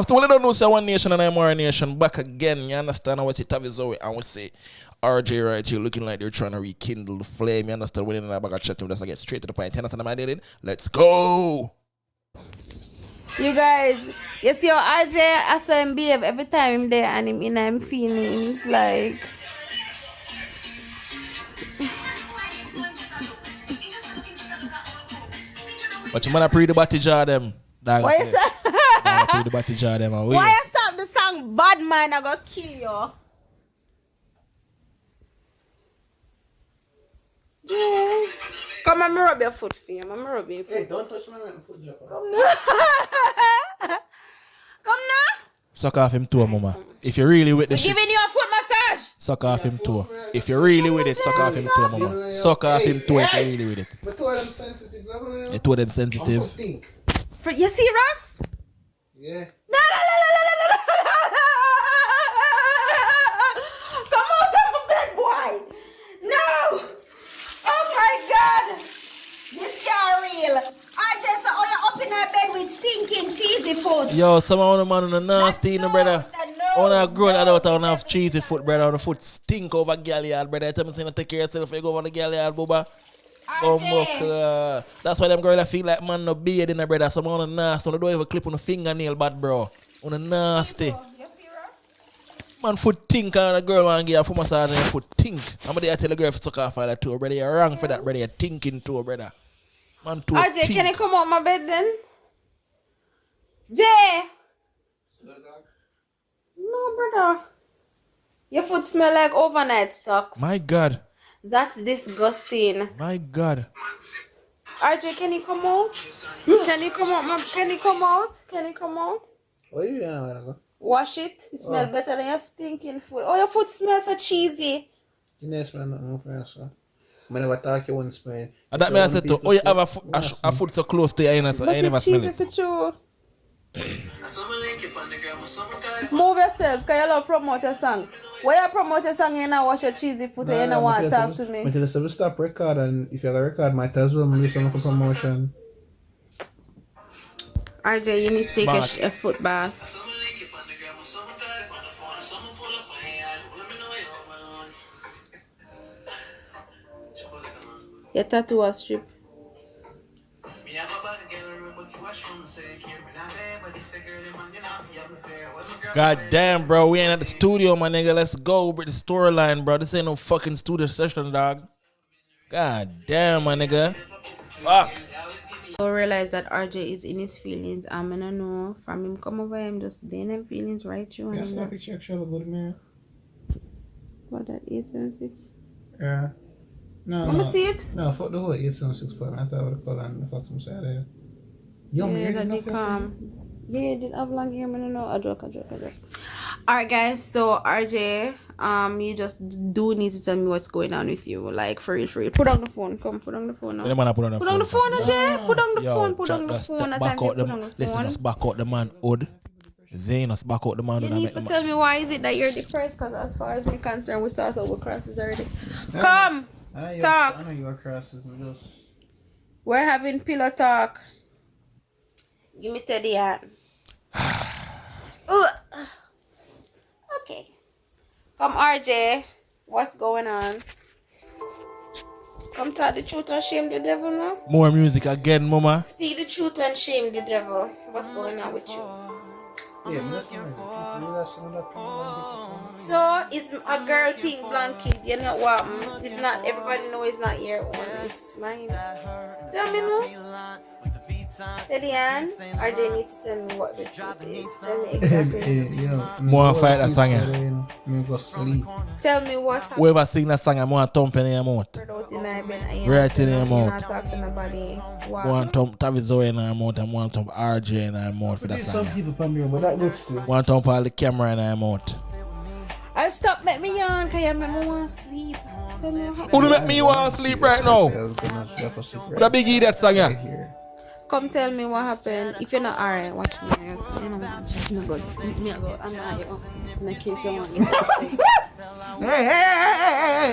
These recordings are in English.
So we don't know say one nation and Imara nation back again. You understand? I we say Tavii Zoey and we say RJ right here looking like they're trying to rekindle the flame. You understand? We didn't have a chat to them. Just get straight to the point. You understand my dating? Let's go. You guys, you see how RJ as him behave every time him there and him in him feelings like. But you man pre the batty jar them. Why you say? Pre the batty jar them. Why you stop the song Bad Man I go kill you? Yeah. Come on, me rub your foot for you. I'm rub your foot. Hey, don't touch my foot, Japan. Come now. Come now. Suck off him toe, mama. If you're really with the shit, giving you a foot massage. suck off him toe. If you're really with it, suck off him toe, mama. Suck off him toe if you're really with it. But two of them sensitive, The two of them sensitive. You serious? Yeah. No. Come out of my bed, boy. No. Oh my God. This can't real. I just saw you up in that bed with stinking cheesy food. Yo, some of the man on the nasty, no, brother. On a grown adult on have cheesy foot, brother. On the foot stink over gal yard, brother. Tell me say no take care of yourself. You go over the gal yard, booba. That's why them girls feel like man no beard in the brother. Some on the nasty. On the don't even clip on the fingernail, bad bro. On the nasty. Man foot think and a girl want to give a foot massage and your foot think. I'm gonna tell the girl to suck off all that too, brother. You're wrong for that, brother. You're thinking too, brother. Man too RJ, think. can you come out my bed then? Jay! No, brother. Your foot smell like overnight socks. My God. That's disgusting. My God. RJ, can you come out? Can you come out? Can you come out? Can you come out? What are you doing now? Wash it. It smells better than your stinking foot. Oh, your foot smells so cheesy. You never smell nothing for yourself. I never talk you one smell. And that means I said to, oh, you have a foot so close to your anus, so I never smell it. For sure. Move yourself, because you love promote your song. Why you promote your song, you not wash your cheesy foot and you not want to talk to me? But tell us stop record, and if you have a record, might as well do some promotion. RJ, you need to take a foot bath. Your tattoo was strip. God damn, bro. We ain't at the studio, my nigga. Let's go with the storyline, bro. This ain't no fucking studio session, dog. God damn, my nigga. Fuck. I realize that RJ is in his feelings. I'm gonna know from him come over him just then them feelings right you. Yes, I check show good man. What that 876? Yeah. No. Let me see it. No, fuck the whole 876 point. I thought I would have called on the fuck some side there. Yo, yeah, that did come. Yeah, did have long hair, man. No, I joke. Alright, guys. So RJ, you just do need to tell me what's going on with you, like for real. Put on the phone. Come, put on the phone now. Put on the phone, RJ. Put on the phone. Put on the phone. Listen, let's back out the man, Odd. Zayn, let's back out the man. You need to tell me why is it that you're depressed? Because as far as we're concerned, we start over crosses already. Come, talk. I know you are crosses, but just... We're having pillow talk. Give me Teddy hand. Okay. Come, RJ. What's going on? Come tell the truth and shame the devil now. More music again, mama. Speak the truth and shame the devil. What's going on with you? Yeah, that's nice. So it's a girl pink blanket. You know what? It's not. Everybody know it's not your own. It's mine. Tell me no. Teddy Ann, RJ needs to tell me what the truth is. Tell me exactly. More fight that song. Go sleep. Tell me what's happening. Whoever sing that song, I'm going to thump in your mouth. Right in your mouth. One thump Tavii Zoey in your mouth and one thump RJ in your mouth for that song. Some people come here, but that looks good. One thump all the camera in your mouth. I'll stop make me yawn because you make me want to sleep. Tell me what Who make me want to sleep right now? What a big idiot song, yeah? Come tell me what happened. If you're not alright, watch me. You know, no good. Me go. I'm not in case you want to get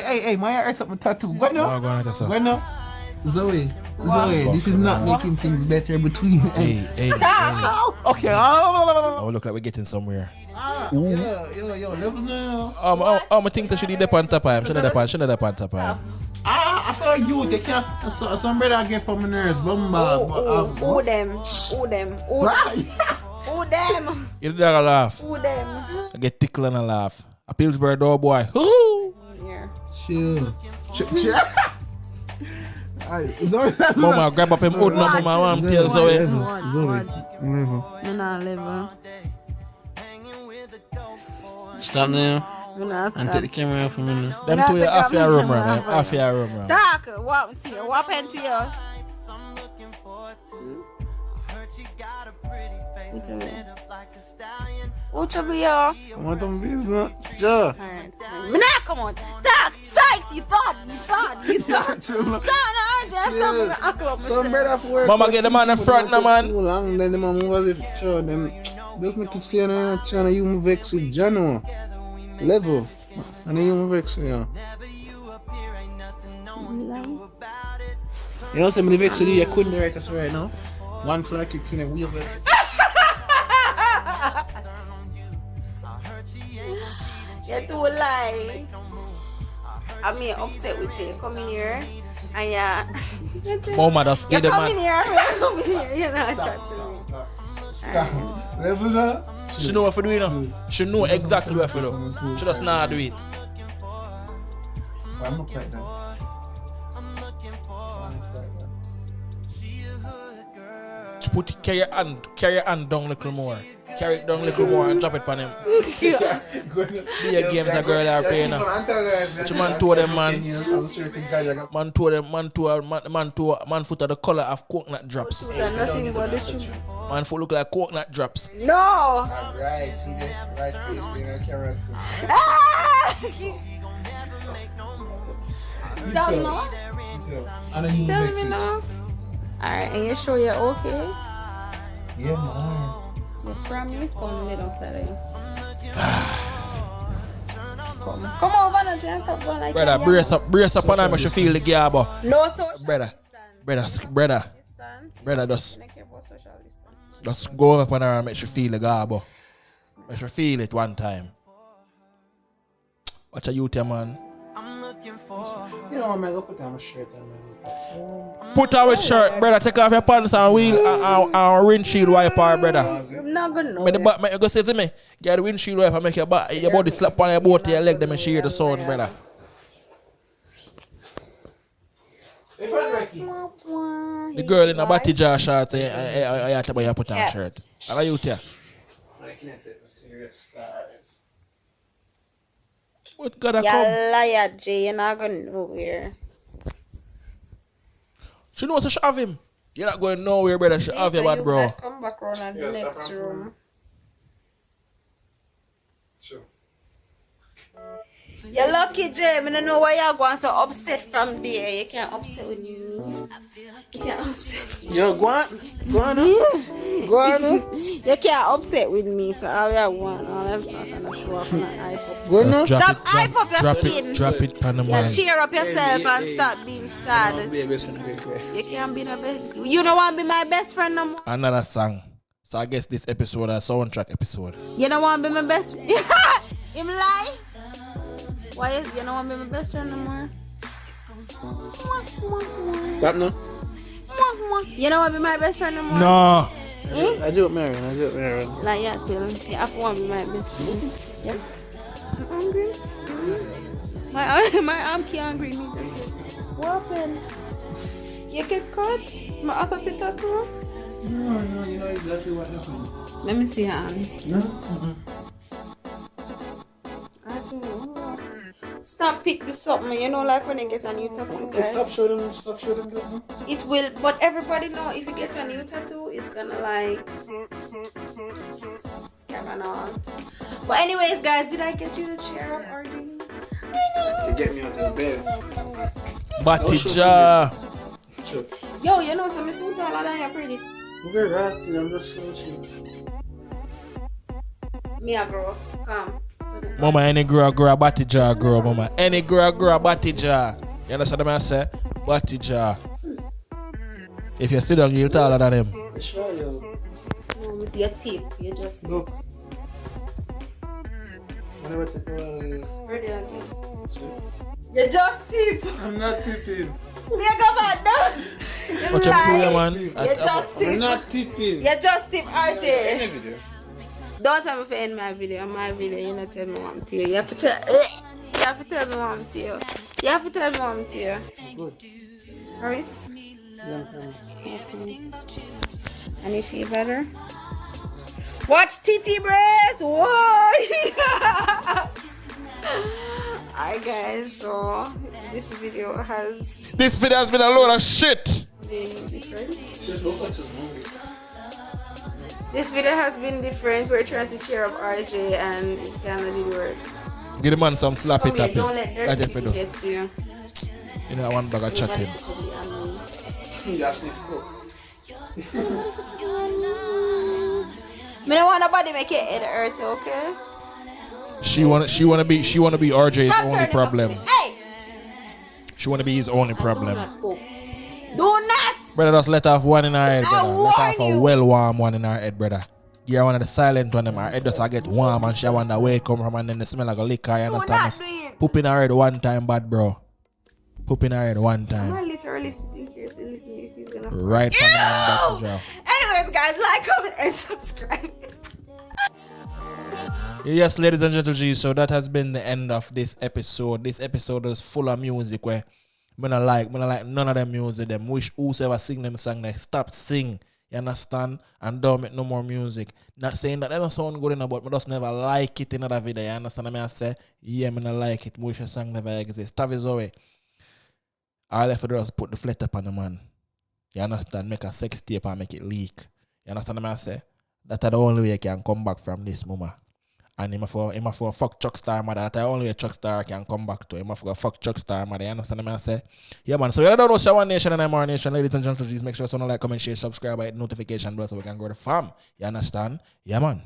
Hey, my hair is up my tattoo. What now? What now? Zoey, this is not making things better between. Hey. Okay. Oh, look like we're getting somewhere. Yo, level now. I think that she did the pan top him. She did the pan top him. I saw you. They can't. Some brother get on my nerves. Who them? You did a laugh. Who them? I get tickle and a laugh. A Pillsbury door boy. Hoo! Yeah. Chill. Mama grab up him hood now. Mama want to tell Zoey. Level. Stop now. And take the camera off a minute. Them two are half your room, man. Half your room, man. Dark, what happened to you? What trouble you? Come on, don't be not. Sure. Me not come on. Dark, Sykes, you thought. Some brother for work. Mama get the man in front now, man. Too long, then the man move as if sure them. Just make it see and China you move vex with Jano. Level. And you move vex, yeah. You know, some of the vex you couldn't write us right now. One fly kicks in a wheel vest. You're too lie. I'm upset with you. Come in here. And yeah. Mama, just get the Come man. in here. You're not chatting me. Stop. Level now. She know what to do, you know. She know exactly what to do. She just not do it. I'm not like that. Carry your hand down a little more. Carry it down a little more and drop it on him. Be a games a girl are playing now. Which man told them, man. Man foot of the color of coconut drops. Nothing but the truth. Man foot look like coconut drops. No! Right, see the right place being a character. Tell me now. Tell me now. Alright, and you sure you're okay? Yeah, man. You promise? Come lay down side. Come over now, just stop going like Brother, that. brace up on her, make she feel the gabba. No social Brother, distance. just go up on her and make she feel the gabba. Make she feel it one time. Watch a youth, man. You know, I'm going to put on my shirt and Put her with shirt, brother. Take off your pants and wheel and windshield wiper, brother. I'm not gonna know. Me go say to me, get the windshield wiper, make your body slap on your boat to your leg, then me shear the sound, brother. The girl in a batty jar shorts, I have to buy her put on shirt. How are you here? I can't take my serious stars. What gotta You're come? a liar, Jay. You're not going nowhere. She knows she have him. You're not going nowhere, brother. She have you, bad bro. Come back around and the next room. Sure. You're lucky, Jay. I don't know why you're going so upset from there. You can't upset with you. You can't upset. Yo, go on. You can't upset with me, so all you want, all I'm talking to show off on an iPod. Go on. Stop hype up your skin. Drop it on the Yeah, man. cheer up yourself and stop being sad. You can't be no best. You don't want to be my best friend no more. Another song. So I guess this episode is a soundtrack episode. You don't want to be my best friend. Him lie? Why is you don't want to be my best friend no more? Stop now. You don't want to be my best friend no more? No. Eh? I joke, Marion. Like, yeah, tell him. You have to want to be my best friend. Yeah. I'm hungry. My arm can't hungry me. What happened? You get caught? My other pit up, bro? No, you know exactly what happened. Let me see your hand. No? I don't know. Stop pick this up, man. You know, like when you get a new tattoo, guys. Stop showing them good, man. It will, but everybody know if you get a new tattoo, it's gonna like scam and all. But anyways, guys, did I get you the chair up already? You get me out of bed. Batija. Sure. Yo, you know, some suit all that your pretty. I'm very active. I'm just slouching. Me a girl, come. Mama, any girl batija, girl, mama. Any girl batija. You understand what I say? Batija. If you sit down, you'll taller than him. Sure, yo. No, with your tip. You just Look. Whenever I take a while, ready again. You just tip. I'm not tipping. You go back down. Watch him through your man. You just tip. I'm not tipping. You just tip, RJ. Any video. Don't tell me for end my video. My video, you not tell me what I'm to you. You have to tell. You have to tell me what I'm to you. You have to tell me what I'm to you. Good. Harris? Yeah, Okay. And you feel better? Watch TT Brace! Whoa! Alright guys, so this video has been a load of shit. been different. Just look at his movie. This video has been different. We're trying to cheer up RJ and it kinda did work. Give the man some slappy Come here, tappy. don't let That's dirty it for people do. get to you. You know, one bag of chatting. Yeah, sniff coke. Me don't want nobody make your head hurt, okay? She wanna be RJ's Stop only turning problem. up. Hey! She wanna be his only Do problem. not poke. Do not! Brother, just let off one in her head, I brother. Let off warn a you. well warm one in her head, brother. You're one of the silent one. Her head just get warm and she wonder where it come from and then the smell like a liquor. You Do understand? not us? do it. Poop in her head one time, bad bro. Poop in her head one I'm time. not literally sitting here to listen if he's gonna. Right from the man back to jaw. Anyways, guys, like, comment, and subscribe. Yes, ladies and gentlemen, so that has been the end of this episode. This episode is full of music where I don't like none of them music. Them wish whoever sing them song they stop sing. You understand? And don't make no more music. Not saying that ever sound good enough, but I just never like it in another video. You understand what I say? Yeah, I not like it. Wish a song never exists. Tavii Zoey. All I have to do is put the flat up on the man. You understand? Make a sex tape and make it leak. You understand what I say? That's the only way I can come back from this mama. And him for fuck Chuckstar mother. That's the only way Chuckstar can come back to. Him for fuck Chuckstar mother. You understand what I say? Yeah, man. So you don't know Shower Nation and Imara Nation, ladies and gentlemen. Please make sure you like, comment, share, subscribe, hit notification bell so we can grow the fam. You understand? Yeah, man.